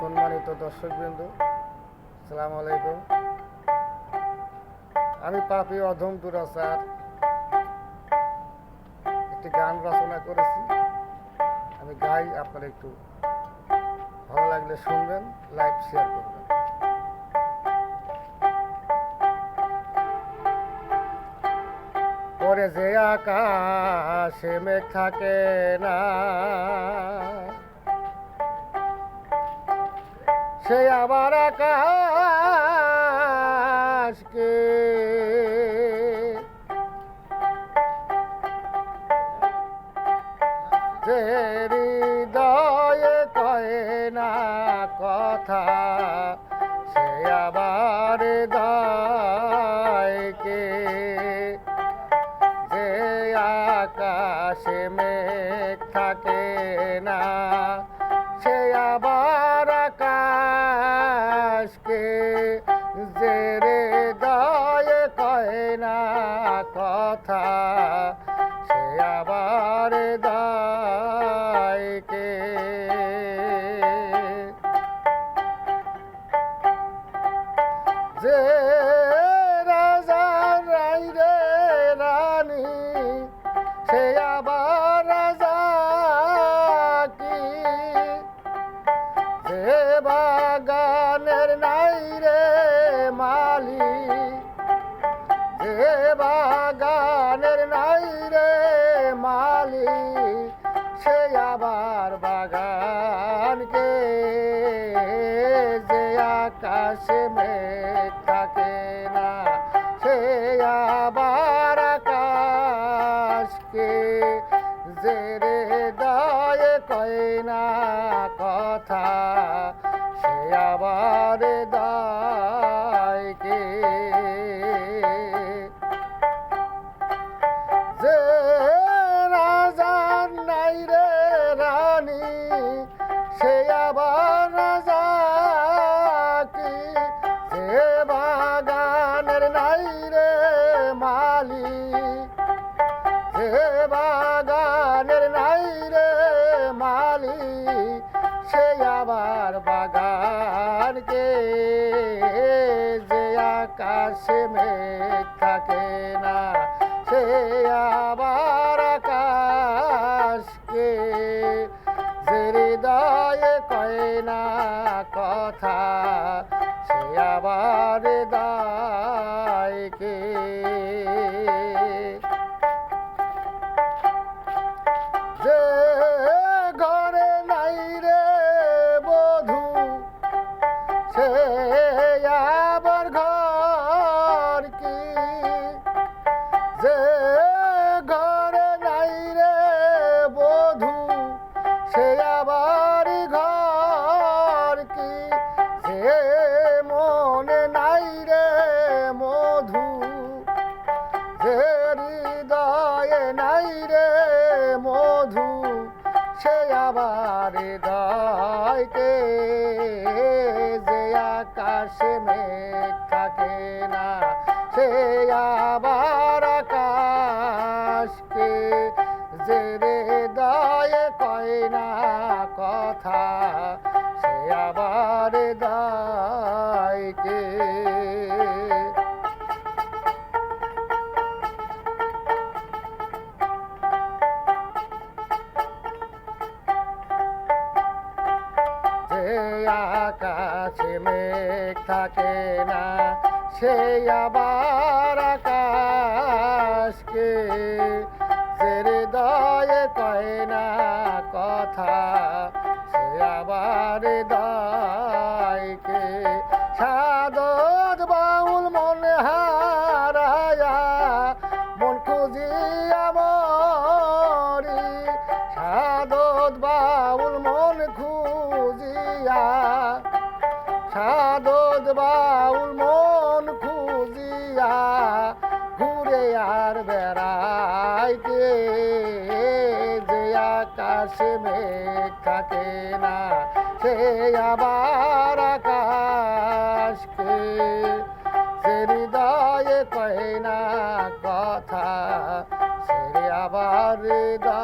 সম্মানিত দর্শকবৃন্দ, আসসালামু আলাইকুম। আমি পাপি অধম দুরাচার একটি গান রচনা করেছি। আমি গাই, আপনারা একটু ভালো লাগলে শুনবেন, লাইক শেয়ার করবেন। পরে যে আকাশে মেঘ থাকে না, সে আবার আকাশকে যে হৃদয়ে কয় না কথা, সে আবার হৃদয়কে যে আকাশে মেঘ থাকে না, সে আবার আকাশকে যে হৃদয়ে কয় না কথা, সে আবার হৃদয়কে যে রাজা রাই রে রানী, সে আবার রাজা কি যে বাগানের নাই রে মালি, যে বাগানের নাই রে মালি, সে আবার বাগানকে যে আকাশে মেঘ থাকে না, সে আবার আকাশকে যে হৃদয়ে কয় না কথা, সে আবার হৃদয়কে যে রাজা নাই রে রানী, সে আবার রাজা কি যে বাগানের নাই রে মালি, যে বাগানের নাই রে মালি, সে আবার বাগানকে যে আকাশে মেঘ থাকে না, সে আবার আকাশকে যে হৃদয়ে কয় না কথা, সে আবার হৃদয়কে যে ঘরে নাই রে বধূ, সে আবার ঘর কি যে ঘরে নাই রে বধূ, সে আবার ঘর কি যে মনে নাই রে মধু, যে হৃদয়ে নাই রে মধু, সে আবার হৃদয়কে যে আকাশে মেঘ থাকে না, সে আবার আকাশকে যে হৃদয়ে কয় না কথা, সে আবার হৃদয়কে যে আকাশে মেঘ থাকে না, সে আবার আকাশকে যে হৃদয়ে কয় না কথা, সে আবার হৃদয়কে সাধক বাউল মন হারায়া মন খুঁজিয়া মরি, সাধক বাউল মন খুঁজিয়া, সাধক বাউল মন খুঁজিয়া ঘুরে আর বেড়াইতে যে আকাশে মেঘ থাকে না, সে আবার আকাশকে যে হৃদয়ে কয় না কথা, সে আবার হৃদয়কে